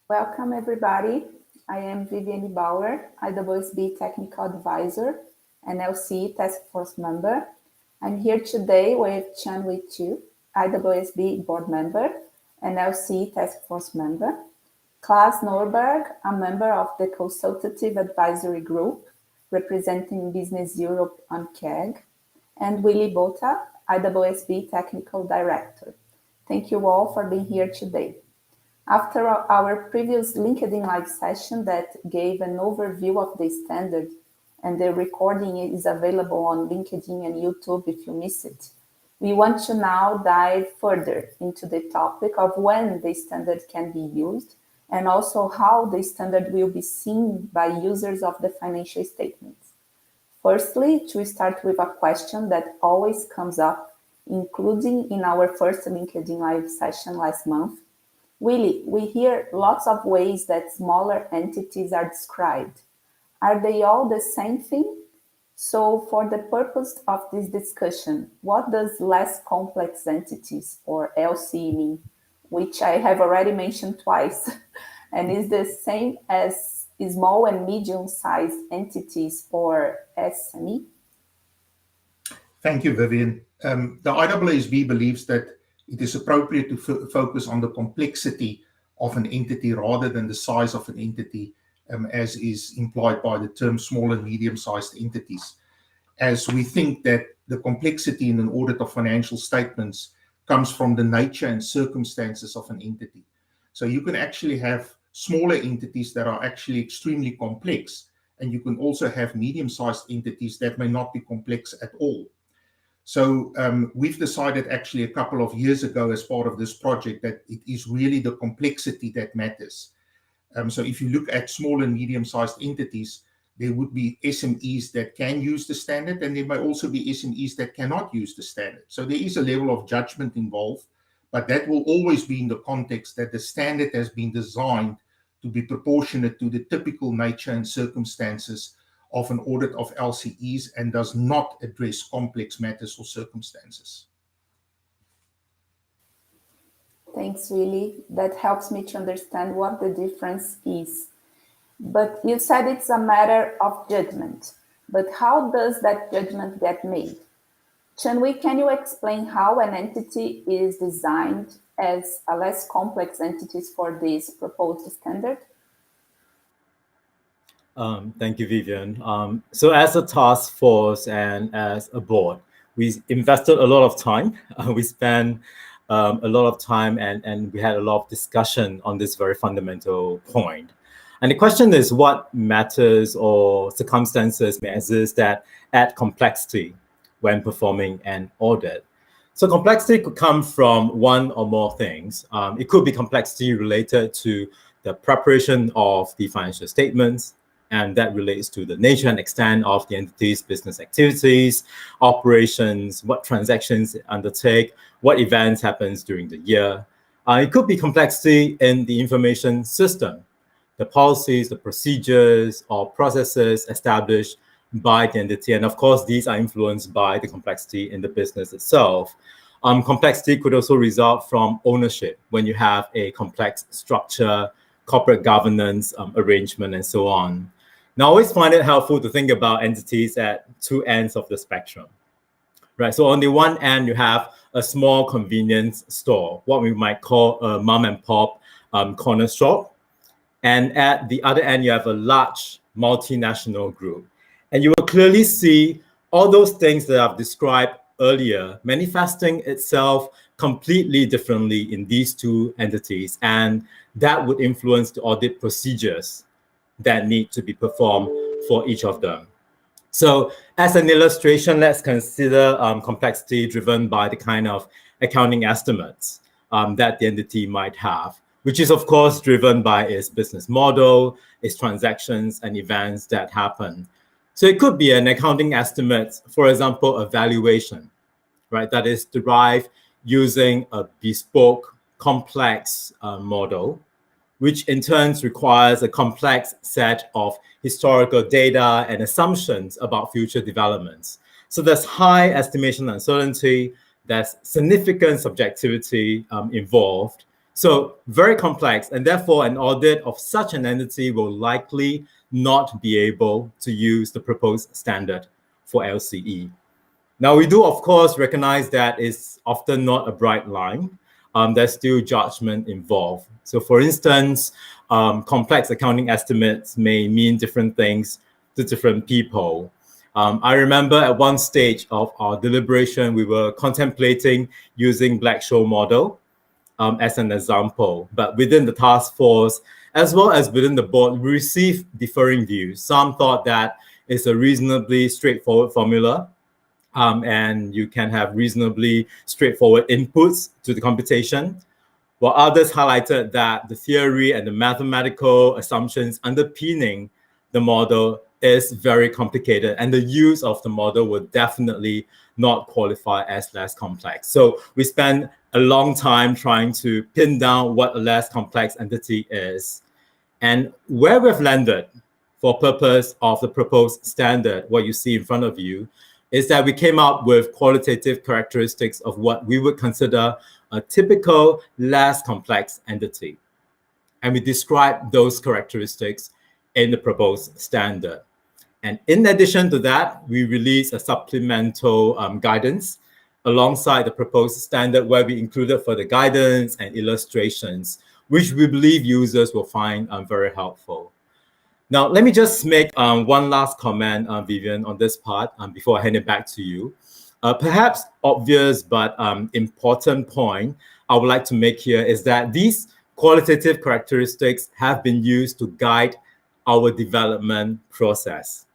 Welcome, everybody. I am Viviene Bauer, IAASB Technical Advisor and LC Task Force member. I'm here today with Chun Chiew, IAASB Board member and LC Task Force member. Claes Norberg, a member of the Consultative Advisory Group, representing Business Europe on CAG. And Willie Botha, IAASB Technical Director. Thank you all for being here today. After our previous LinkedIn Live session that gave an overview of the standard, and the recording is available on LinkedIn and YouTube if you miss it, we want to now dive further into the topic of when the standard can be used, and also how the standard will be seen by users of the financial statements. Firstly, to start with a question that always comes up, including in our first LinkedIn Live session last month. Willie, we hear lots of ways that smaller entities are described. Are they all the same thing? So for the purpose of this discussion, what does less complex entities, or LC, mean? Which I have already mentioned twice, and is the same as small and medium-sized entities, or SME? Thank you, Vivian. The IAASB believes that it is appropriate to focus on the complexity of an entity rather than the size of an entity, as is implied by the term small and medium-sized entities, as we think that the complexity in an audit of financial statements comes from the nature and circumstances of an entity. So you can actually have smaller entities that are actually extremely complex, and you can also have medium-sized entities that may not be complex at all. So we've decided actually a couple of years ago as part of this project that it is really the complexity that matters. So if you look at small and medium-sized entities, there would be SMEs that can use the standard, and there may also be SMEs that cannot use the standard. So there is a level of judgment involved, but that will always be in the context that the standard has been designed to be proportionate to the typical nature and circumstances of an audit of LCEs and does not address complex matters or circumstances. Thanks, Willie. That helps me to understand what the difference is. But you said it's a matter of judgment. But how does that judgment get made? Chun, can you explain how an entity is designed as a less complex entity for this proposed standard? Thank you, Vivian. So as a task force and as a board, we invested a lot of time. We spent a lot of time and we had a lot of discussion on this very fundamental point. And the question is, what matters or circumstances may exist that add complexity when performing an audit? So complexity could come from one or more things. It could be complexity related to the preparation of the financial statements, and that relates to the nature and extent of the entity's business activities, operations, what transactions it undertake, what events happens during the year. It could be complexity in the information system, the policies, the procedures, or processes established by the entity. And of course, these are influenced by the complexity in the business itself. Complexity could also result from ownership when you have a complex structure, corporate governance arrangement, and so on. Now, I always find it helpful to think about entities at two ends of the spectrum, right? So on the one end, you have a small convenience store, what we might call a mom and pop corner shop. And at the other end, you have a large multinational group. And you will clearly see all those things that I've described earlier manifesting itself completely differently in these two entities. And that would influence the audit procedures that need to be performed for each of them. So as an illustration, let's consider complexity driven by the kind of accounting estimates that the entity might have, which is of course driven by its business model, its transactions and events that happen. So it could be an accounting estimate, for example, a valuation, right? That is derived using a bespoke, complex model, which in turn requires a complex set of historical data and assumptions about future developments. So there's high estimation uncertainty, there's significant subjectivity involved. So very complex, and therefore an audit of such an entity will likely not be able to use the proposed standard for LCE. Now, we do, of course, recognize that it's often not a bright line. There's still judgment involved. So, for instance, complex accounting estimates may mean different things to different people. I remember at one stage of our deliberation, we were contemplating using Black-Scholes model as an example. But within the task force, as well as within the board, we received differing views. Some thought that it's a reasonably straightforward formula, and you can have reasonably straightforward inputs to the computation, while others highlighted that the theory and the mathematical assumptions underpinning the model is very complicated, and the use of the model would definitely not qualify as less complex. So we spent a long time trying to pin down what a less complex entity is. And where we've landed for purpose of the proposed standard, what you see in front of you, is that we came up with qualitative characteristics of what we would consider a typical less complex entity. And we describe those characteristics in the proposed standard. And in addition to that, we released a supplemental guidance alongside the proposed standard, where we included further guidance and illustrations, which we believe users will find very helpful. Now, let me just make one last comment, Vivienne, on this part before I hand it back to you. Perhaps obvious but important point I would like to make here is that these qualitative characteristics have been used to guide our development process,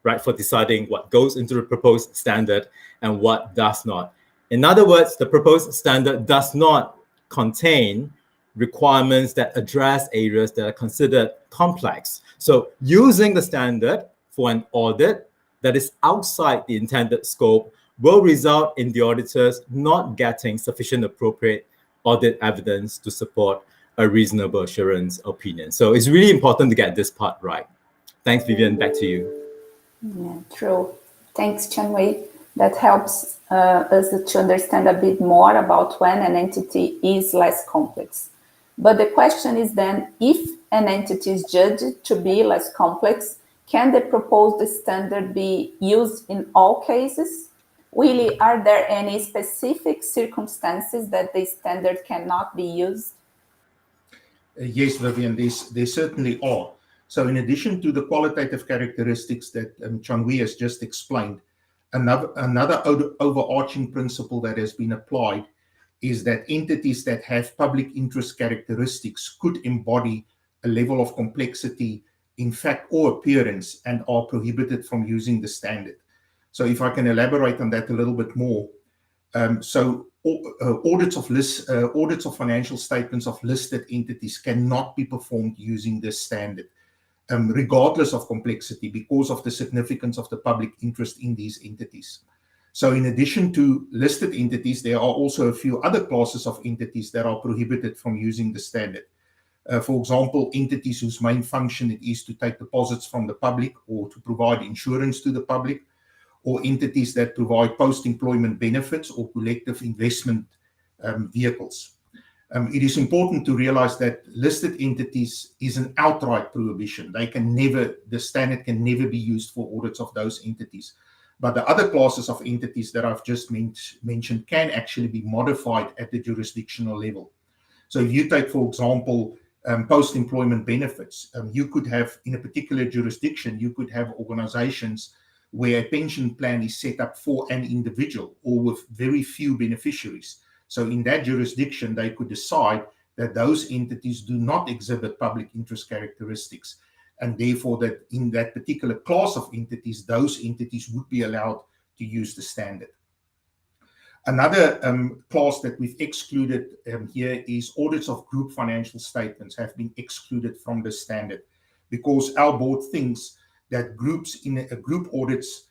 right, for deciding what goes into the proposed standard and what does not. In other words, the proposed standard does not contain requirements that address areas that are considered complex. So using the standard for an audit that is outside the intended scope will result in the auditors not getting sufficient appropriate audit evidence to support a reasonable assurance opinion. So it's really important to get this part right. Thanks, Vivienne. Back to you. Yeah, true. Thanks, Chun. That helps us to understand a bit more about when an entity is less complex. But the question is then, if an entity is judged to be less complex, can the proposed standard be used in all cases? Willie, are there any specific circumstances that the standard cannot be used? Yes, Vivienne, there certainly are. So in addition to the qualitative characteristics that Chun has just explained, another overarching principle that has been applied is that entities that have public interest characteristics could embody a level of complexity, in fact, or appearance, and are prohibited from using the standard. So if I can elaborate on that a little bit more. Audits of financial statements of listed entities cannot be performed using this standard, regardless of complexity, because of the significance of the public interest in these entities. So in addition to listed entities, there are also a few other classes of entities that are prohibited from using the standard. For example, entities whose main function it is to take deposits from the public or to provide insurance to the public, or entities that provide post-employment benefits or collective investment vehicles. It is important to realize that listed entities is an outright prohibition. The standard can never be used for audits of those entities. But the other classes of entities that I've just mentioned can actually be modified at the jurisdictional level. So if you take, for example, post-employment benefits, you could have, in a particular jurisdiction, you could have organizations where a pension plan is set up for an individual or with very few beneficiaries. So in that jurisdiction, they could decide that those entities do not exhibit public interest characteristics, and therefore that in that particular class of entities, those entities would be allowed to use the standard. Another class that we've excluded here is audits of group financial statements have been excluded from the standard, because our board thinks that groups in group audits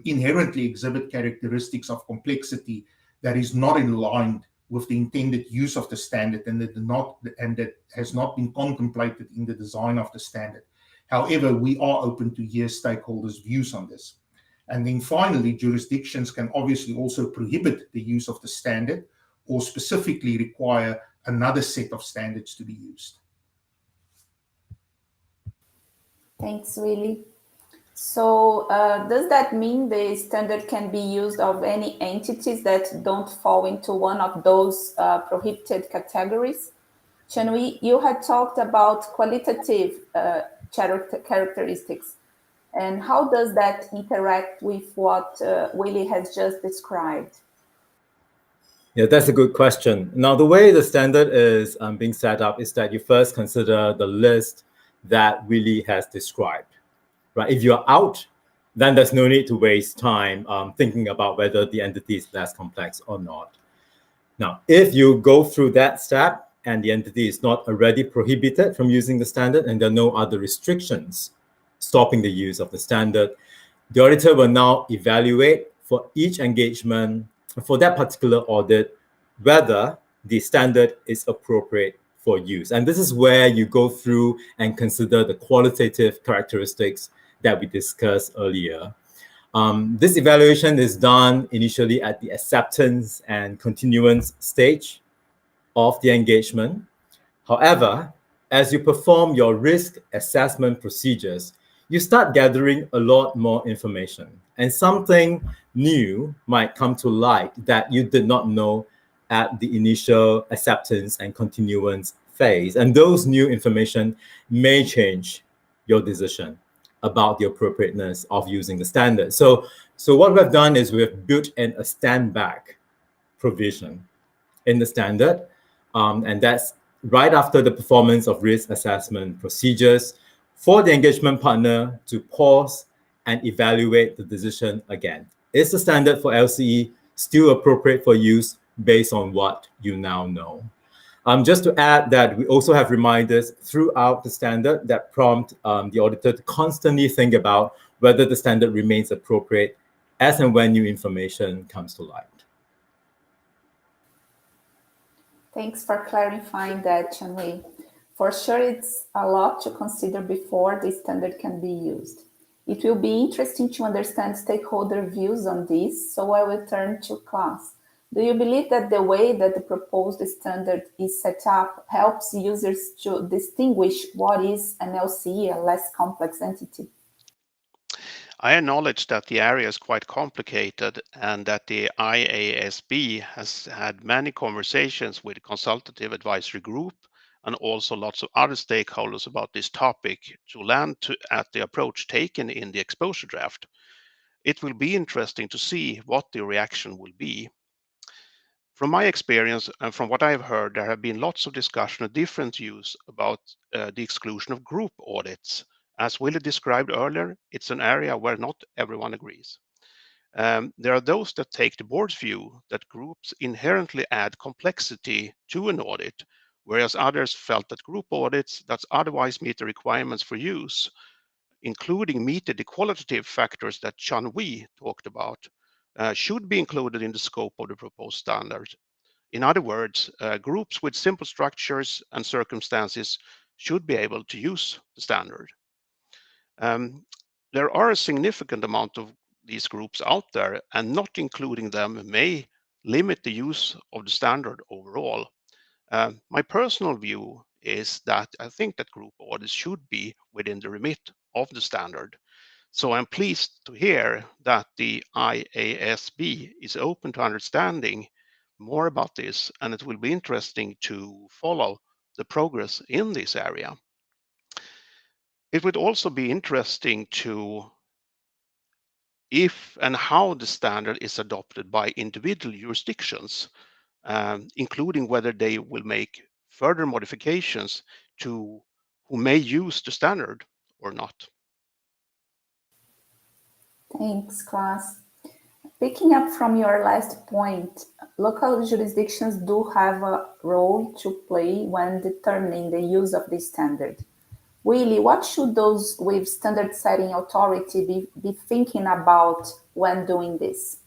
inherently exhibit characteristics of complexity that is not in line with the intended use of the standard, and that has not been contemplated in the design of the standard. However, we are open to hear stakeholders' views on this. And then finally, jurisdictions can obviously also prohibit the use of the standard or specifically require another set of standards to be used. Thanks, Willie. So does that mean the standard can be used of any entities that don't fall into one of those prohibited categories? Chun, you had talked about qualitative characteristics. And how does that interact with what Willie has just described? Yeah, that's a good question. Now, the way the standard is being set up is that you first consider the list that Willie has described. Right? If you're out, then there's no need to waste time thinking about whether the entity is less complex or not. Now, if you go through that step and the entity is not already prohibited from using the standard and there are no other restrictions stopping the use of the standard, the auditor will now evaluate for each engagement, for that particular audit, whether the standard is appropriate for use. And this is where you go through and consider the qualitative characteristics that we discussed earlier. This evaluation is done initially at the acceptance and continuance stage of the engagement. However, as you perform your risk assessment procedures, you start gathering a lot more information, and something new might come to light that you did not know at the initial acceptance and continuance phase. And those new information may change your decision about the appropriateness of using the standard. So what we've done is we've built in a stand back provision in the standard, and that's right after the performance of risk assessment procedures for the engagement partner to pause and evaluate the decision again. Is the standard for LCE still appropriate for use based on what you now know? Just to add that we also have reminders throughout the standard that prompt the auditor to constantly think about whether the standard remains appropriate as and when new information comes to light. Thanks for clarifying that, Chun. For sure, it's a lot to consider before the standard can be used. It will be interesting to understand stakeholder views on this, so I will turn to Claes. Do you believe that the way that the proposed standard is set up helps users to distinguish what is an LCE, a less complex entity? I acknowledge that the area is quite complicated and that the IAASB has had many conversations with the Consultative Advisory Group and also lots of other stakeholders about this topic to land at the approach taken in the exposure draft. It will be interesting to see what the reaction will be. From my experience and from what I've heard, there have been lots of discussion of different views about the exclusion of group audits. As Willie described earlier, it's an area where not everyone agrees. There are those that take the board's view that groups inherently add complexity to an audit, whereas others felt that group audits that otherwise meet the requirements for use, including meeting the qualitative factors that Chun talked about, should be included in the scope of the proposed standard. In other words, groups with simple structures and circumstances should be able to use the standard. There are a significant amount of these groups out there, and not including them may limit the use of the standard overall. My personal view is that I think that group audits should be within the remit of the standard. So I'm pleased to hear that the IAASB is open to understanding more about this, and it will be interesting to follow the progress in this area. It would also be interesting to if and how the standard is adopted by individual jurisdictions, including whether they will make further modifications to who may use the standard or not. Thanks, Claes. Picking up from your last point, local jurisdictions do have a role to play when determining the use of this standard. Willie, what should those with standard setting authority be thinking about when doing this?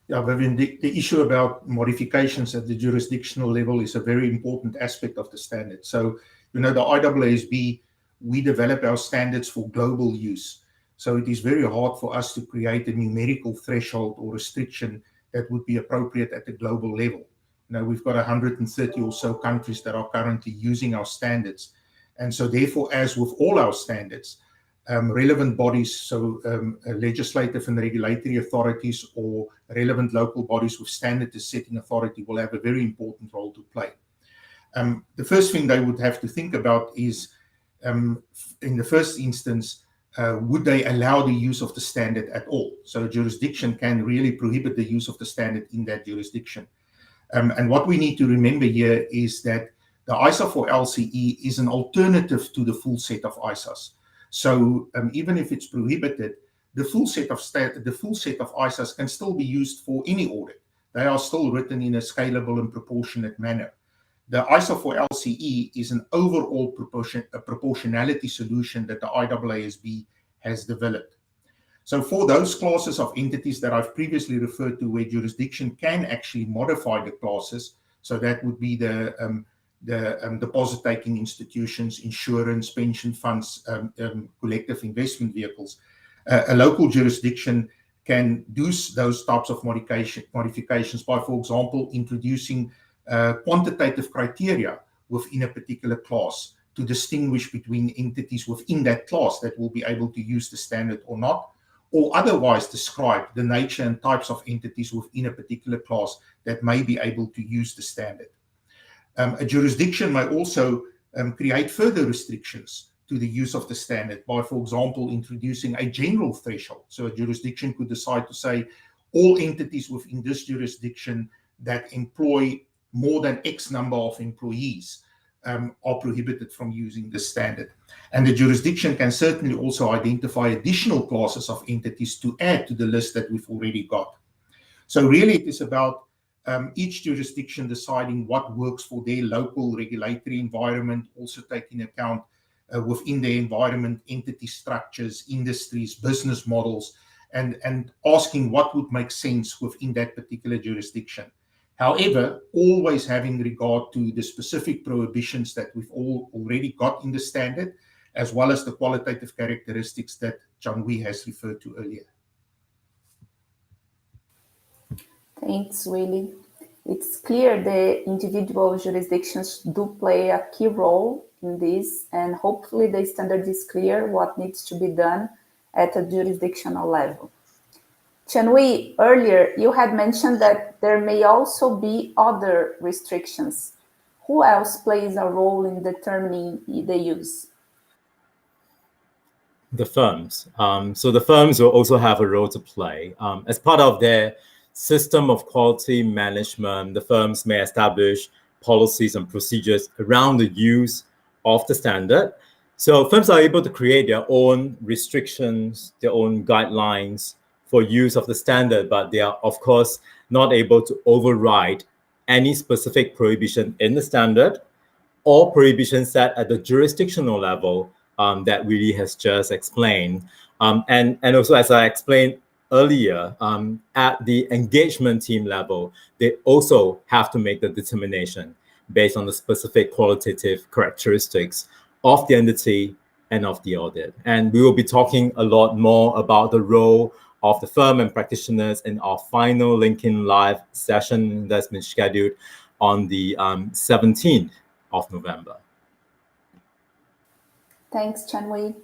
Yeah, Vivian, the issue about modifications at the jurisdictional level is a very important aspect of the standard. So, the IAASB, we develop our standards for global use. So it is very hard for us to create a numerical threshold or restriction that would be appropriate at the global level. We've got 130 or so countries that are currently using our standards. And so therefore, as with all our standards, relevant bodies, so legislative and regulatory authorities or relevant local bodies with standard setting authority will have a very important role to play. The first thing they would have to think about is, in the first instance, would they allow the use of the standard at all? So a jurisdiction can really prohibit the use of the standard in that jurisdiction. And what we need to remember here is that the ISA for LCE is an alternative to the full set of ISAs. So even if it's prohibited, the full set of ISAs can still be used for any audit. They are still written in a scalable and proportionate manner. The ISA for LCE is an overall proportionality solution that the IAASB has developed. So for those classes of entities that I've previously referred to, where jurisdiction can actually modify the classes, so that would be the deposit-taking institutions, insurance, pension funds, collective investment vehicles, a local jurisdiction can do those types of modifications by, for example, introducing quantitative criteria within a particular class to distinguish between entities within that class that will be able to use the standard or not, or otherwise describe the nature and types of entities within a particular class that may be able to use the standard. A jurisdiction may also create further restrictions to the use of the standard by, for example, introducing a general threshold. So a jurisdiction could decide to say all entities within this jurisdiction that employ more than X number of employees are prohibited from using the standard. And the jurisdiction can certainly also identify additional classes of entities to add to the list that we've already got. So really it is about each jurisdiction deciding what works for their local regulatory environment, also taking account within their environment, entity structures, industries, business models, and asking what would make sense within that particular jurisdiction. However, always having regard to the specific prohibitions that we've already got in the standard, as well as the qualitative characteristics that Chun has referred to earlier. Thanks, Willie. It's clear the individual jurisdictions do play a key role in this, and hopefully the standard is clear what needs to be done at a jurisdictional level. Chun, earlier you had mentioned that there may also be other restrictions. Who else plays a role in determining the use? The firms. So the firms will also have a role to play. As part of their system of quality management, the firms may establish policies and procedures around the use of the standard. So firms are able to create their own restrictions, their own guidelines for use of the standard, but they are, of course, not able to override any specific prohibition in the standard or prohibitions set at the jurisdictional level that Willie has just explained. And also, as I explained earlier, at the engagement team level, they also have to make the determination based on the specific qualitative characteristics of the entity and of the audit. And we will be talking a lot more about the role of the firm and practitioners in our final LinkedIn Live session that's been scheduled on the 17th of November. Thanks, Chun.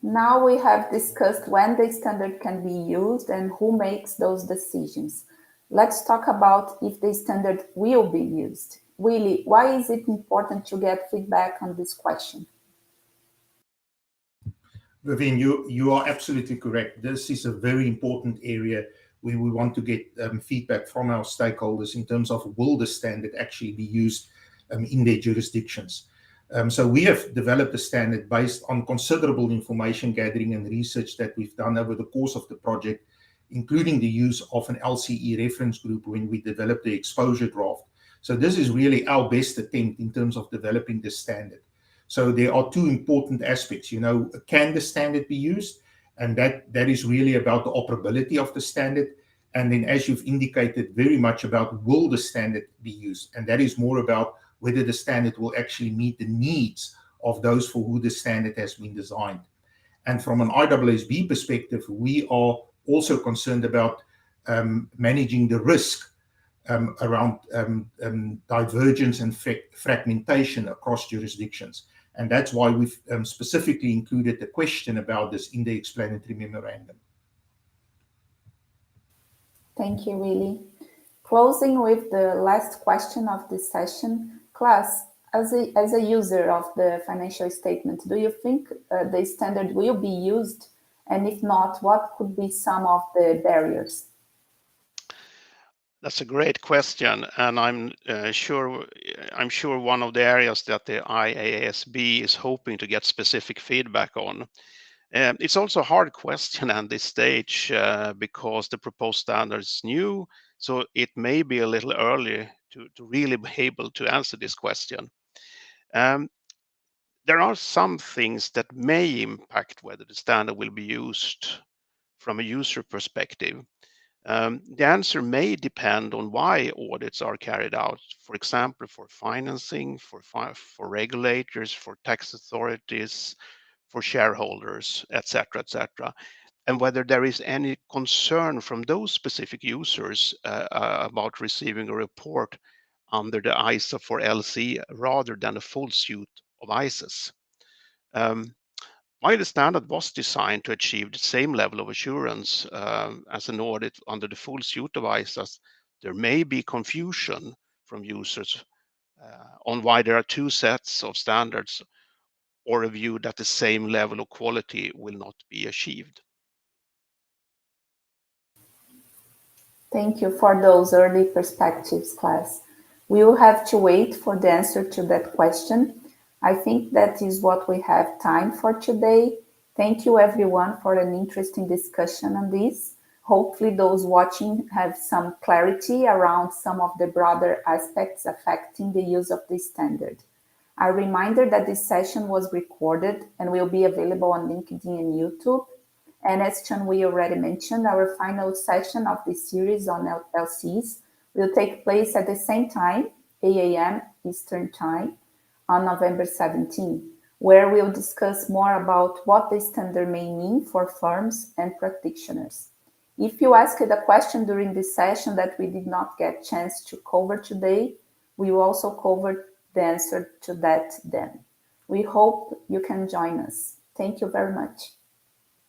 Now we have discussed when the standard can be used and who makes those decisions. Let's talk about if the standard will be used. Willie, why is it important to get feedback on this question? Vivienne, you are absolutely correct. This is a very important area where we want to get feedback from our stakeholders in terms of will the standard actually be used in their jurisdictions. So we have developed a standard based on considerable information gathering and research that we've done over the course of the project, including the use of an LCE reference group when we developed the exposure draft. So this is really our best attempt in terms of developing the standard. So there are two important aspects, can the standard be used? And that is really about the operability of the standard. And then, as you've indicated, very much about will the standard be used? And that is more about whether the standard will actually meet the needs of those for who the standard has been designed. And from an IAASB perspective, we are also concerned about managing the risk around divergence and fragmentation across jurisdictions. And that's why we've specifically included a question about this in the explanatory memorandum. Thank you, Willie. Closing with the last question of this session, Claes, as a user of the financial statement, do you think the standard will be used? And if not, what could be some of the barriers? That's a great question, and I'm sure one of the areas that the IAASB is hoping to get specific feedback on. It's also a hard question at this stage because the proposed standard is new, so it may be a little early to really be able to answer this question. There are some things that may impact whether the standard will be used from a user perspective. The answer may depend on why audits are carried out, for example, for financing, for regulators, for tax authorities, for shareholders, etc., etc., and whether there is any concern from those specific users about receiving a report under the ISA for LC rather than a full suite of ISAs. While the standard was designed to achieve the same level of assurance as an audit under the full suite of ISAs, there may be confusion from users on why there are two sets of standards or a view that the same level of quality will not be achieved. Thank you for those early perspectives, Claes. We will have to wait for the answer to that question. I think that is what we have time for today. Thank you everyone for an interesting discussion on this. Hopefully those watching have some clarity around some of the broader aspects affecting the use of this standard. A reminder that this session was recorded and will be available on LinkedIn and YouTube. And as Chun we already mentioned, our final session of this series on LCs will take place at the same time, 8 a.m. Eastern Time, on November 17, where we'll discuss more about what the standard may mean for firms and practitioners. If you asked a question during this session that we did not get a chance to cover today, we will also cover the answer to that then. We hope you can join us. Thank you very much.